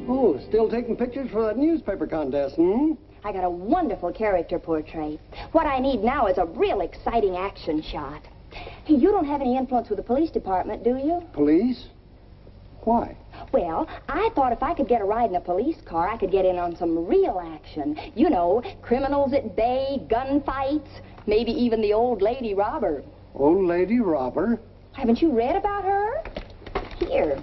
Oh, still taking pictures for that newspaper contest, hmm? I got a wonderful character portrait. What I need now is a real exciting action shot. Hey, you don't have any influence with the police department, do you? Police? Why? Well, I thought if I could get a ride in a police car, I could get in on some real action. You know, criminals at bay, gunfights, maybe even the old lady robber. Old lady robber? Haven't you read about her? Here.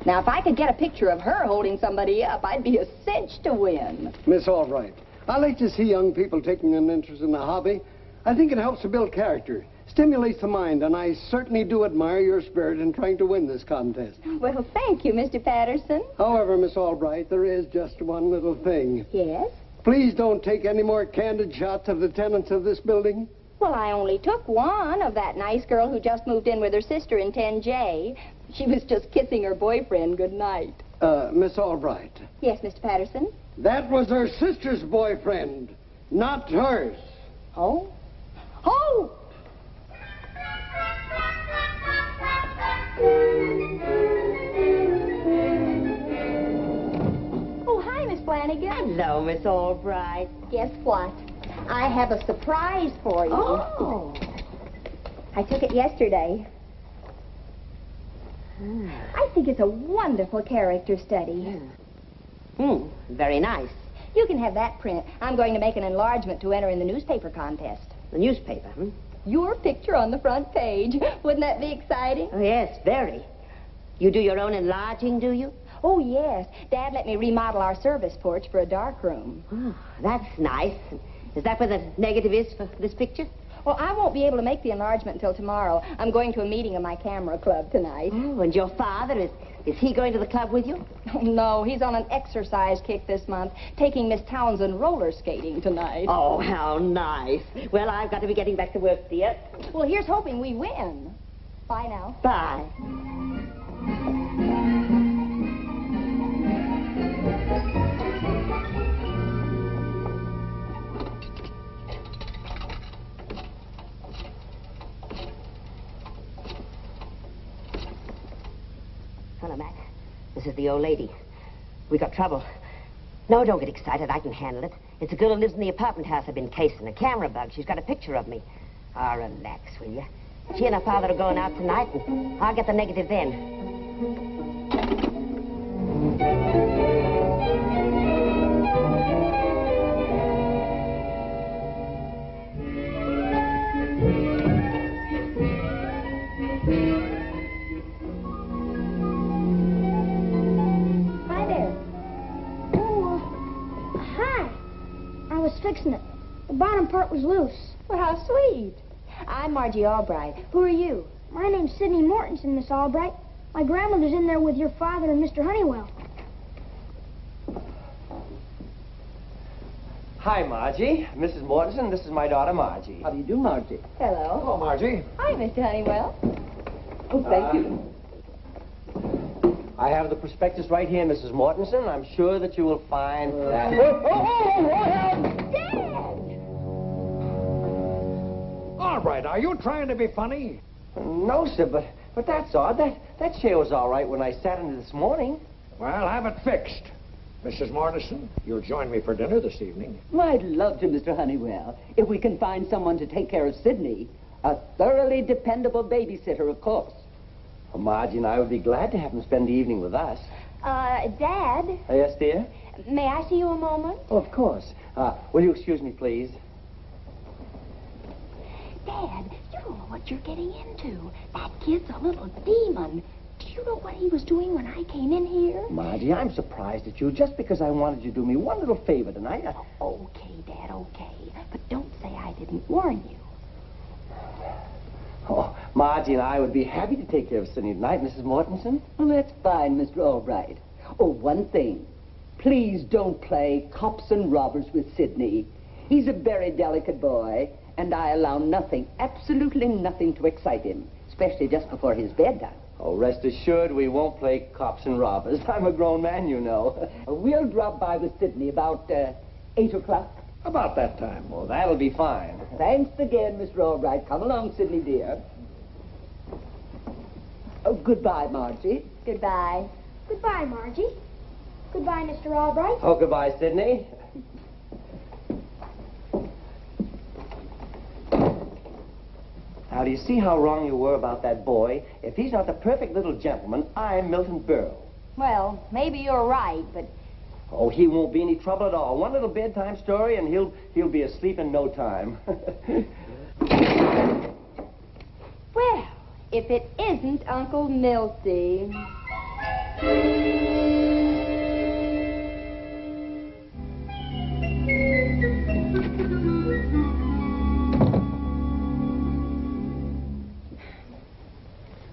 Now, if I could get a picture of her holding somebody up, I'd be a cinch to win. Miss Albright, I like to see young people taking an interest in the hobby. I think it helps to build character, stimulates the mind, and I certainly do admire your spirit in trying to win this contest. Well, thank you, Mr. Patterson. However, Miss Albright, there is just one little thing. Yes? Please don't take any more candid shots of the tenants of this building. Well, I only took one of that nice girl who just moved in with her sister in 10J. She was just kissing her boyfriend goodnight. Miss Albright. Yes, Mr. Patterson? That was her sister's boyfriend, not hers. Oh? Oh! Oh, hi, Miss Flanagan. Hello, Miss Albright. Guess what? I have a surprise for you. Oh. I took it yesterday. I think it's a wonderful character study. Very nice. You can have that print. I'm going to make an enlargement to enter in the newspaper contest. The newspaper, Your picture on the front page. Wouldn't that be exciting? Oh, yes, very. You do your own enlarging, do you? Oh, yes. Dad let me remodel our service porch for a dark room. Oh, that's nice. Is that where the negative is for this picture? Well, I won't be able to make the enlargement until tomorrow. I'm going to a meeting of my camera club tonight. Oh, and your father, is he going to the club with you? Oh, no, he's on an exercise kick this month, taking Miss Townsend roller skating tonight. Oh, how nice. Well, I've got to be getting back to work, dear. Well, here's hoping we win. Bye now. Bye. Hello, Mac. This is the old lady. We got trouble. No, don't get excited. I can handle it. It's a girl who lives in the apartment house I've been casing. A camera bug. She's got a picture of me. Oh, relax, will you? She and her father are going out tonight, and I'll get the negative then. Fixing it. The bottom part was loose. Well, how sweet. I'm Margie Albright. Who are you? My name's Sidney Mortensen, Miss Albright. My grandmother's in there with your father and Mr. Honeywell. Hi, Margie. Mrs. Mortensen, this is my daughter, Margie. How do you do, Margie? Hello. Hello, Margie. Hi, Mr. Honeywell. Oh, thank you. I have the prospectus right here, Mrs. Mortensen. I'm sure that you will find that... Dad! All right, are you trying to be funny? No, sir, but that's odd. That chair was all right when I sat in it this morning. Well, have it fixed. Mrs. Mortensen, you'll join me for dinner this evening. I'd love to, Mr. Honeywell, if we can find someone to take care of Sidney. A thoroughly dependable babysitter, of course. Well, Margie and I would be glad to have him spend the evening with us. Dad? Yes, dear? May I see you a moment? Oh, of course. Will you excuse me, please? Dad, you don't know what you're getting into. That kid's a little demon. Do you know what he was doing when I came in here? Margie, I'm surprised at you just because I wanted you to do me one little favor tonight. Okay, Dad, okay. But don't say I didn't warn you. Oh, Margie and I would be happy to take care of Sidney tonight, Mrs. Mortensen. Well, that's fine, Mr. Albright. Oh, one thing. Please don't play cops and robbers with Sidney. He's a very delicate boy, and I allow nothing, absolutely nothing to excite him, especially just before his bedtime. Oh, rest assured we won't play cops and robbers. I'm a grown man, you know. We'll drop by with Sidney about 8 o'clock. About that time. Well, that'll be fine. Thanks again, Mr. Albright. Come along, Sidney, dear. Oh, goodbye, Margie. Goodbye. Goodbye, Margie. Goodbye, Mr. Albright. Oh, goodbye, Sidney. Now, do you see how wrong you were about that boy? If he's not the perfect little gentleman, I'm Milton Berle. Well, maybe you're right, but... Oh, he won't be any trouble at all. One little bedtime story, and he'll be asleep in no time. Well, if it isn't Uncle Milty.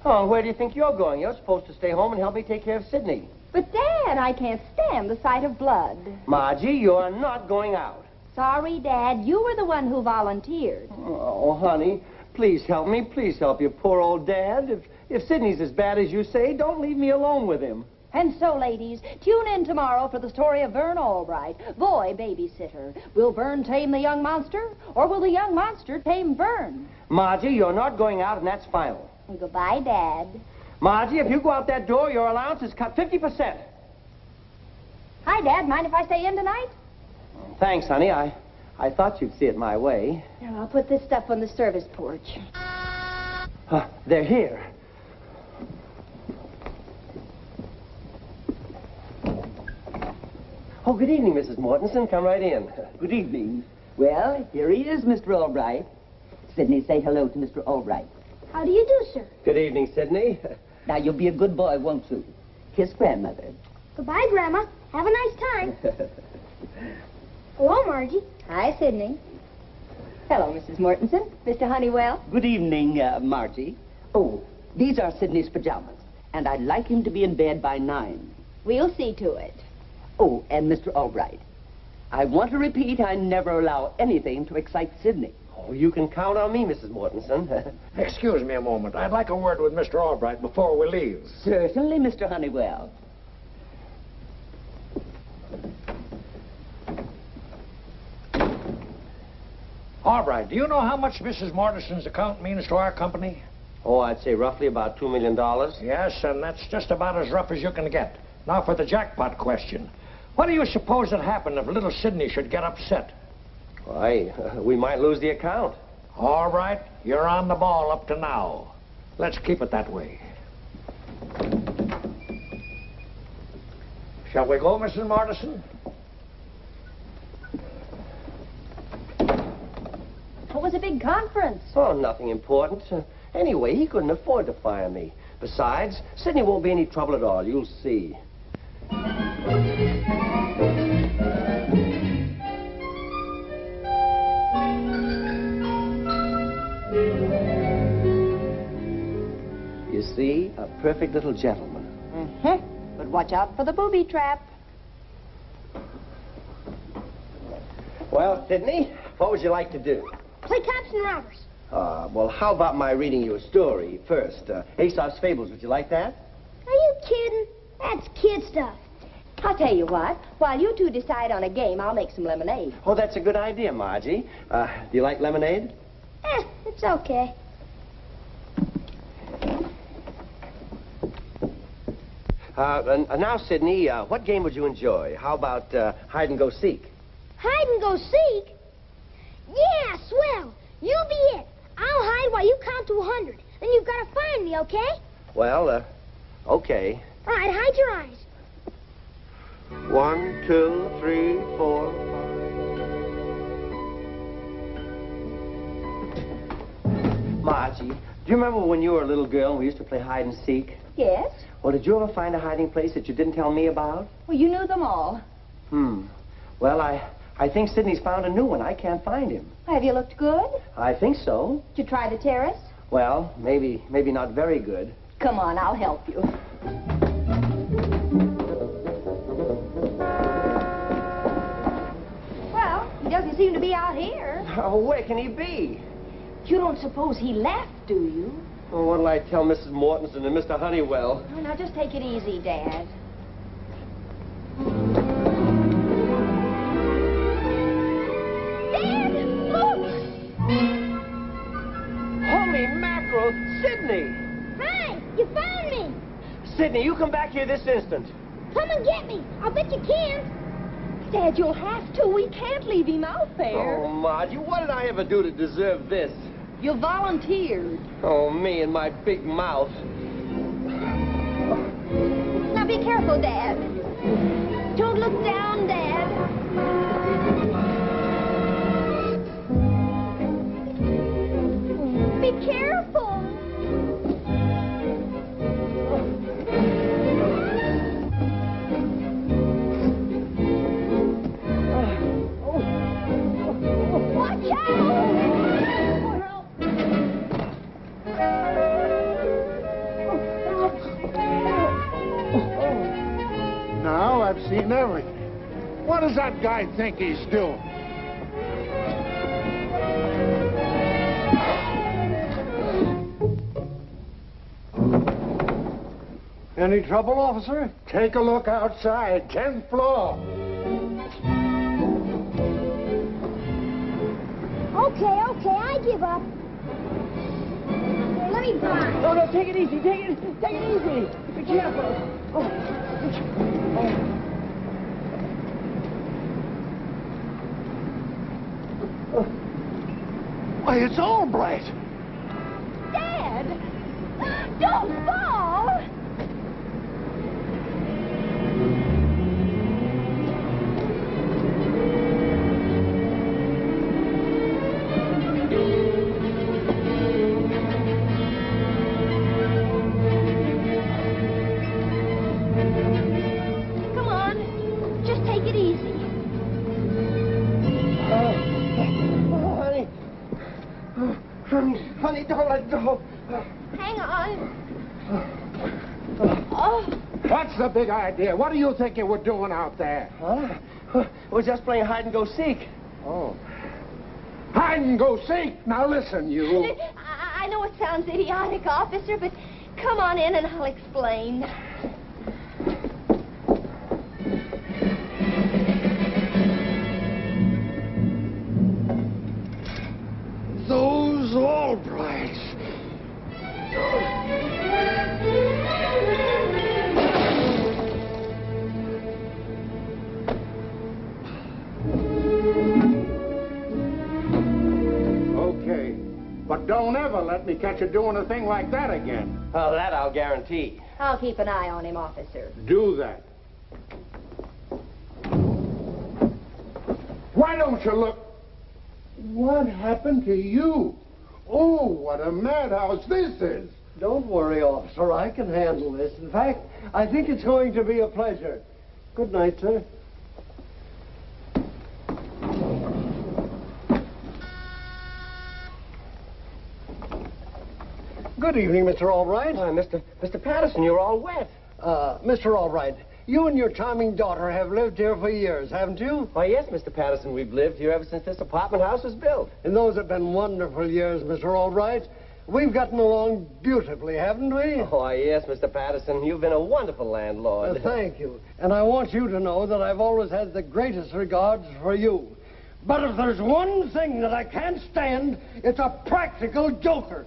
Oh, where do you think you're going? You're supposed to stay home and help me take care of Sidney. But, Dad, I can't stand the sight of blood. Margie, you're not going out. Sorry, Dad. You were the one who volunteered. Oh, honey, please help me. Please help your poor old dad. If Sidney's as bad as you say, don't leave me alone with him. And so, ladies, tune in tomorrow for the story of Vern Albright, boy babysitter. Will Vern tame the young monster, or will the young monster tame Vern? Margie, you're not going out, and that's final. Well, goodbye, Dad. Margie, if you go out that door, your allowance is cut 50%. Hi, Dad. Mind if I stay in tonight? Thanks, honey. I thought you'd see it my way. Here, I'll put this stuff on the service porch. They're here. Oh, good evening, Mrs. Mortensen. Come right in. Good evening. Well, here he is, Mr. Albright. Sidney, say hello to Mr. Albright. How do you do, sir? Good evening, Sidney. Now, you'll be a good boy, won't you? Kiss grandmother. Goodbye, Grandma. Have a nice time. Hello, Margie. Hi, Sidney. Hello, Mrs. Mortensen. Mr. Honeywell. Good evening, Margie. Oh, these are Sidney's pajamas, and I'd like him to be in bed by 9. We'll see to it. Oh, and Mr. Albright, I want to repeat I never allow anything to excite Sidney. Oh, you can count on me, Mrs. Mortensen. Excuse me a moment. I'd like a word with Mr. Albright before we leave. Certainly, Mr. Honeywell. Albright, do you know how much Mrs. Mortison's account means to our company? Oh, I'd say roughly about $2 million. Yes, and that's just about as rough as you can get. Now for the jackpot question. What do you suppose would happen if little Sidney should get upset? Why, we might lose the account. All right, you're on the ball up to now. Let's keep it that way. Shall we go, Mrs. Mortison? It was a big conference. Oh, nothing important. Anyway, he couldn't afford to fire me. Besides, Sidney won't be any trouble at all. You'll see. You see, a perfect little gentleman. Mm-hmm. But watch out for the booby trap. Well, Sidney, what would you like to do? Play cops and robbers. Well, how about my reading you a story first? Aesop's Fables, would you like that? Are you kidding? That's kid stuff. I'll tell you what. While you two decide on a game, I'll make some lemonade. Oh, that's a good idea, Margie. Do you like lemonade? It's okay. Now, Sidney, what game would you enjoy? How about hide and go seek? Hide and go seek? Yeah, swell. You be it. I'll hide while you count to 100. Then you've got to find me, okay? Well, okay. All right, hide your eyes. 1, 2, 3, 4, 5. Margie, do you remember when you were a little girl and we used to play hide and seek? Yes? Well, did you ever find a hiding place that you didn't tell me about? Well, you knew them all. Well, I think Sidney's found a new one. I can't find him. Have you looked good? I think so. Did you try the terrace? Well, maybe not very good. Come on, I'll help you. Well, he doesn't seem to be out here. Oh, where can he be? You don't suppose he left, do you? Oh, what'll I tell Mrs. Mortensen and Mr. Honeywell? Oh, now, just take it easy, Dad. Dad, look! Holy mackerel! Sidney! Hi, you found me. Sidney, you come back here this instant. Come and get me. I'll bet you can't. Dad, you'll have to. We can't leave him out there. Oh, Margie, what did I ever do to deserve this? You volunteered. Oh, me and my big mouth. Now be careful, Dad. Don't look down, Dad. Be careful. Watch out! Now I've seen everything. What does that guy think he's doing? Any trouble, officer? Take a look outside, 10th floor. Okay, I give up. Here, let me try. No, no, take it easy, take it easy. Be careful. Why, it's Albright. Dad! Don't fall! Come on. Just take it easy. Honey, don't let go. Hang on. Oh. What's the big idea? What do you think you were doing out there? Huh? We're just playing hide and go seek. Oh. Hide and go seek. Now listen, you. I know it sounds idiotic, officer, but come on in and I'll explain. Those Albrights. Okay, but don't ever let me catch you doing a thing like that again. Oh, that I'll guarantee. I'll keep an eye on him, officer. Do that. Why don't you look? What happened to you? Oh, what a madhouse this is. Don't worry, officer. I can handle this. In fact, I think it's going to be a pleasure. Good night, sir. Good evening, Mr. Albright. Why, Mr. Patterson, you're all wet. Mr. Albright, you and your charming daughter have lived here for years, haven't you? Why, yes, Mr. Patterson, we've lived here ever since this apartment house was built. And those have been wonderful years, Mr. Albright. We've gotten along beautifully, haven't we? Oh, why, yes, Mr. Patterson, you've been a wonderful landlord. Thank you. And I want you to know that I've always had the greatest regards for you. But if there's one thing that I can't stand, it's a practical joker.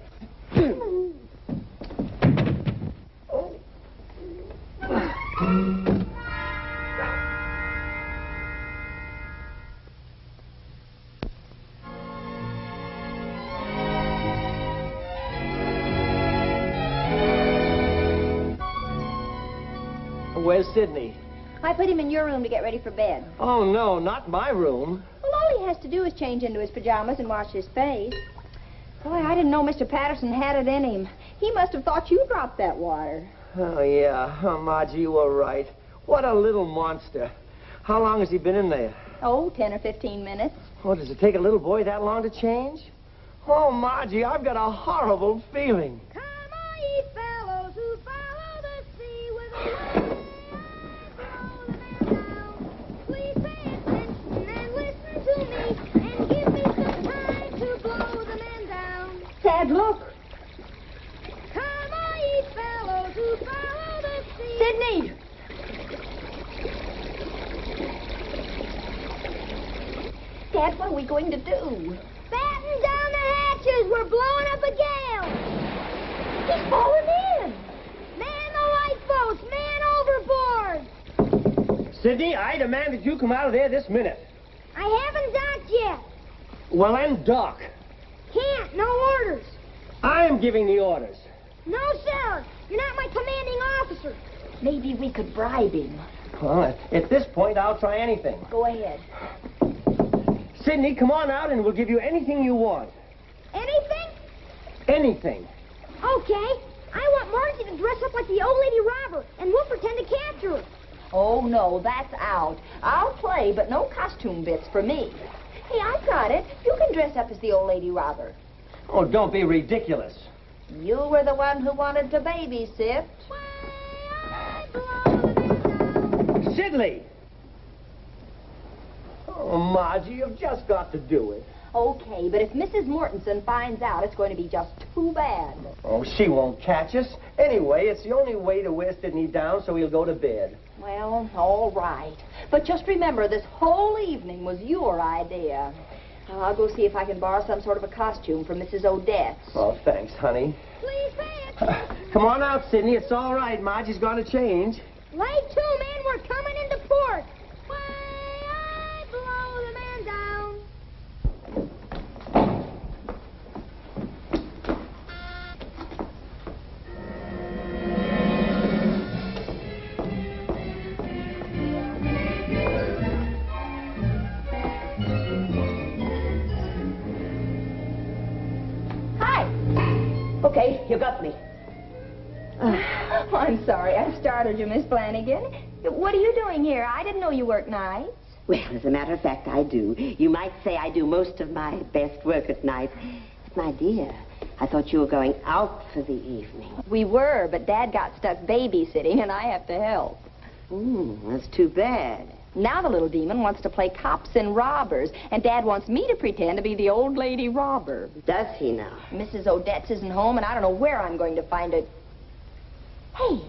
Where's Sidney? I put him in your room to get ready for bed. Oh, no, not my room. Well, all he has to do is change into his pajamas and wash his face. Boy, I didn't know Mr. Patterson had it in him. He must have thought you dropped that water. Oh, yeah. Oh, Margie, you were right. What a little monster. How long has he been in there? Oh, 10 or 15 minutes. Oh, does it take a little boy that long to change? Oh, Margie, I've got a horrible feeling. Come on, ye fellows who follow the sea with a please pay attention and listen to me and give me some time to blow the men down. Dad, look. Come on, ye fellows who follow the sea. Sidney! Dad, what are we going to do? Batten down the hatches. We're blowing up a gale. He's fallen in. Man the lifeboat. Sidney, I demand that you come out of there this minute. I haven't docked yet. Well, then, dock. Can't. No orders. I am giving the orders. No, sir. You're not my commanding officer. Maybe we could bribe him. Well, at this point, I'll try anything. Go ahead. Sidney, come on out and we'll give you anything you want. Anything? Anything. Okay. I want Margie to dress up like the old lady robber, and we'll pretend to capture her. Oh, no, that's out. I'll play, but no costume bits for me. Hey, I've got it. You can dress up as the old lady robber. Oh, don't be ridiculous. You were the one who wanted to babysit. Sidney! Oh, Margie, you've just got to do it. Okay, but if Mrs. Mortensen finds out, it's going to be just too bad. Oh, she won't catch us. Anyway, it's the only way to wear Sidney down so he'll go to bed. Well, all right. But just remember, this whole evening was your idea. Now, I'll go see if I can borrow some sort of a costume from Mrs. Odette's. Oh, thanks, honey. Please pay attention. Come on out, Sidney. It's all right. Margie's going to change. Light 2, man. We're coming into port. Way I blow the man down. Okay, you got me. Oh, I'm sorry. I startled you, Miss Flanagan. What are you doing here? I didn't know you worked nights. Well, as a matter of fact, I do. You might say I do most of my best work at night. But, my dear, I thought you were going out for the evening. We were, but Dad got stuck babysitting, and I have to help. That's too bad. Now the little demon wants to play cops and robbers, and Dad wants me to pretend to be the old lady robber. Does he now? Mrs. Odette's isn't home, and I don't know where I'm going to find it. Hey,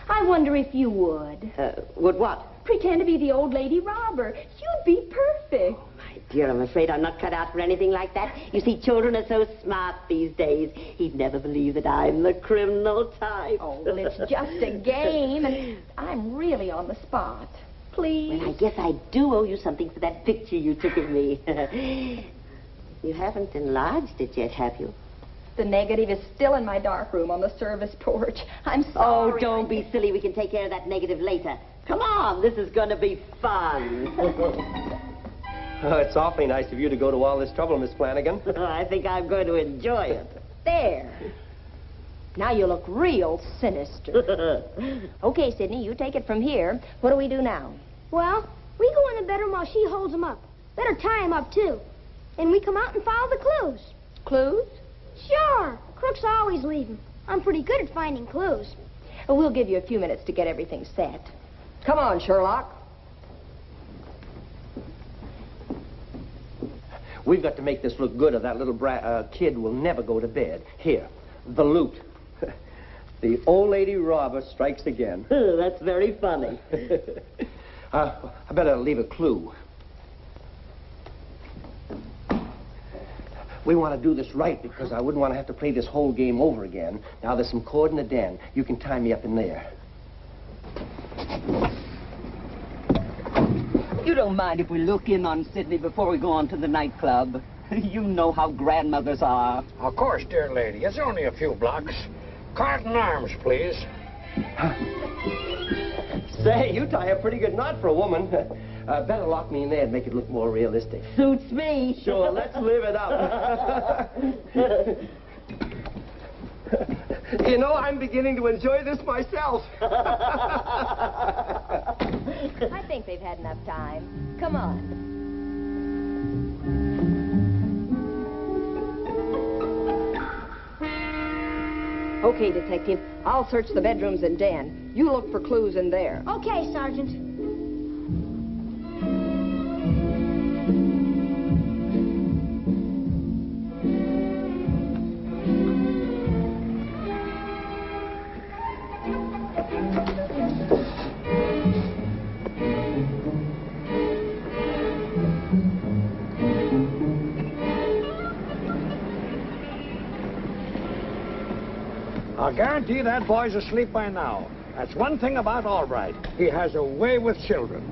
I wonder if you would. Would what? Pretend to be the old lady robber. You'd be perfect. Oh, my dear, I'm afraid I'm not cut out for anything like that. You see, children are so smart these days. He'd never believe that I'm the criminal type. Oh, well, it's just a game, and I'm really on the spot. Please. Well, I guess I do owe you something for that picture you took of me. You haven't enlarged it yet, have you? The negative is still in my dark room on the service porch. I'm sorry. Oh, don't be silly. We can take care of that negative later. Come on, this is going to be fun. Oh, it's awfully nice of you to go to all this trouble, Miss Flanagan. I think I'm going to enjoy it. There. Now you look real sinister. Okay, Sidney, you take it from here. What do we do now? Well, we go in the bedroom while she holds him up. Better tie him up, too. And we come out and follow the clues. Clues? Sure. Crooks always leave them. I'm pretty good at finding clues. Well, we'll give you a few minutes to get everything set. Come on, Sherlock. We've got to make this look good or that little kid will never go to bed. Here, the loot. The old lady robber strikes again. That's very funny. I better leave a clue. We want to do this right because I wouldn't want to have to play this whole game over again. Now, there's some cord in the den. You can tie me up in there. You don't mind if we look in on Sidney before we go on to the nightclub? You know how grandmothers are. Of course, dear lady. It's only a few blocks. Cart and arms, please. Say, you tie a pretty good knot for a woman. Better lock me in there and make it look more realistic. Suits me. Sure, let's live it up. You know, I'm beginning to enjoy this myself. I think they've had enough time. Come on. Okay, Detective. I'll search the bedrooms and den. You look for clues in there. Okay, Sergeant. I'll guarantee that boy's asleep by now. That's one thing about Albright. He has a way with children.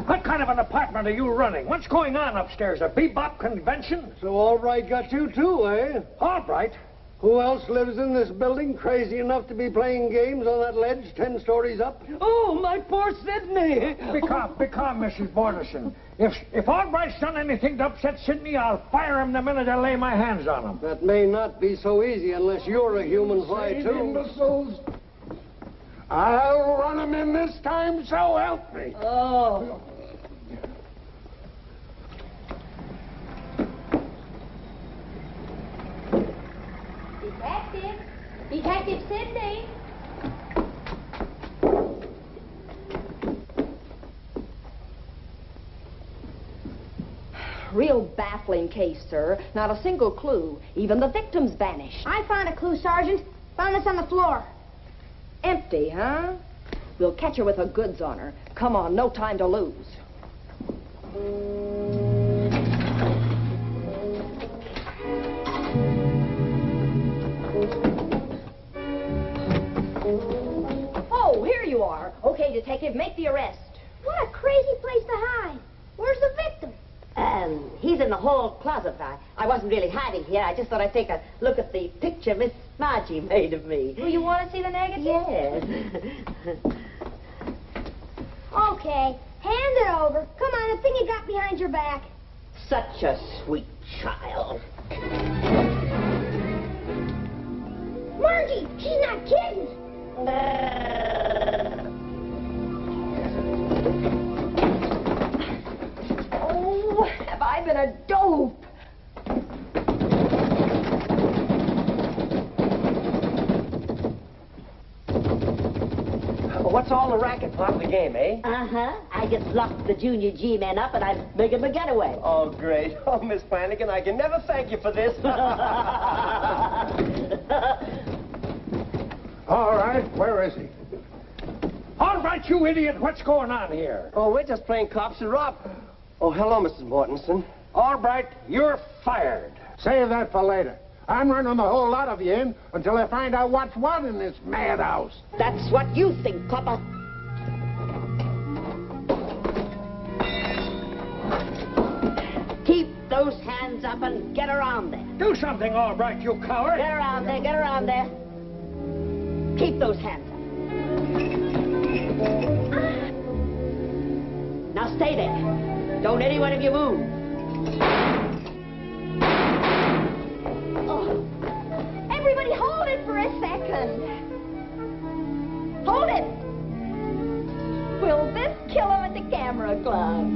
What kind of an apartment are you running? What's going on upstairs? A bebop convention? So Albright got you too, eh? Albright? Who else lives in this building crazy enough to be playing games on that ledge 10 stories up? Oh, my poor Sidney. Be calm, Mrs. Borderson. If Albright's done anything to upset Sidney, I'll fire him the minute I lay my hands on him. That may not be so easy unless you're a human fly, Same too. imbeciles. I'll run him in this time, so help me. Oh. Detective! Detective Sidney! Real baffling case, sir. Not a single clue. Even the victim's vanished. I found a clue, Sergeant. Found this on the floor. Empty, huh? We'll catch her with the goods on her. Come on, no time to lose. Oh, here you are. Okay, detective, make the arrest. What a crazy place to hide. Where's the victim? He's in the hall closet. I wasn't really hiding here. I just thought I'd take a look at the picture Miss Margie made of me. Do you want to see the negative? Yes. Okay, hand it over. Come on, the thing you got behind your back. Such a sweet child. Margie, she's not kidding. Oh, have I been a dope? What's all the racket part of the game, eh? Uh-huh. I just locked the junior G-men up and I'm making a getaway. Oh, great. Oh, Miss Flanagan, I can never thank you for this. All right, where is he? All right, you idiot, what's going on here? Oh, we're just playing cops and rob. Oh, hello, Mrs. Mortensen. All right, you're fired. Save that for later. I'm running the whole lot of you in until I find out what's what in this madhouse. That's what you think, copper. Keep those hands up and get around there. Do something, all right, you coward. Get around there, get around there. Keep those hands up. Now stay there. Don't any one of you move. Oh. Everybody hold it for a second. Hold it. Will this kill him at the camera club?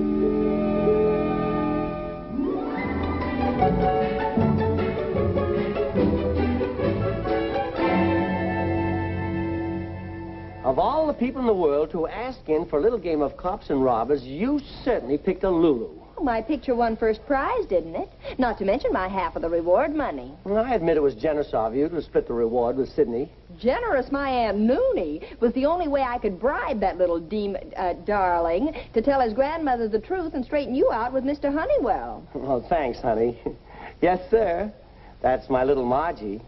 Of all the people in the world to ask in for a little game of cops and robbers, you certainly picked a Lulu. Oh, my picture won first prize, didn't it? Not to mention my half of the reward money. Well, I admit it was generous of you to split the reward with Sidney. Generous, my Aunt Noonie was the only way I could bribe that little darling to tell his grandmother the truth and straighten you out with Mr. Honeywell. Oh, thanks, honey. Yes, sir. That's my little Margie.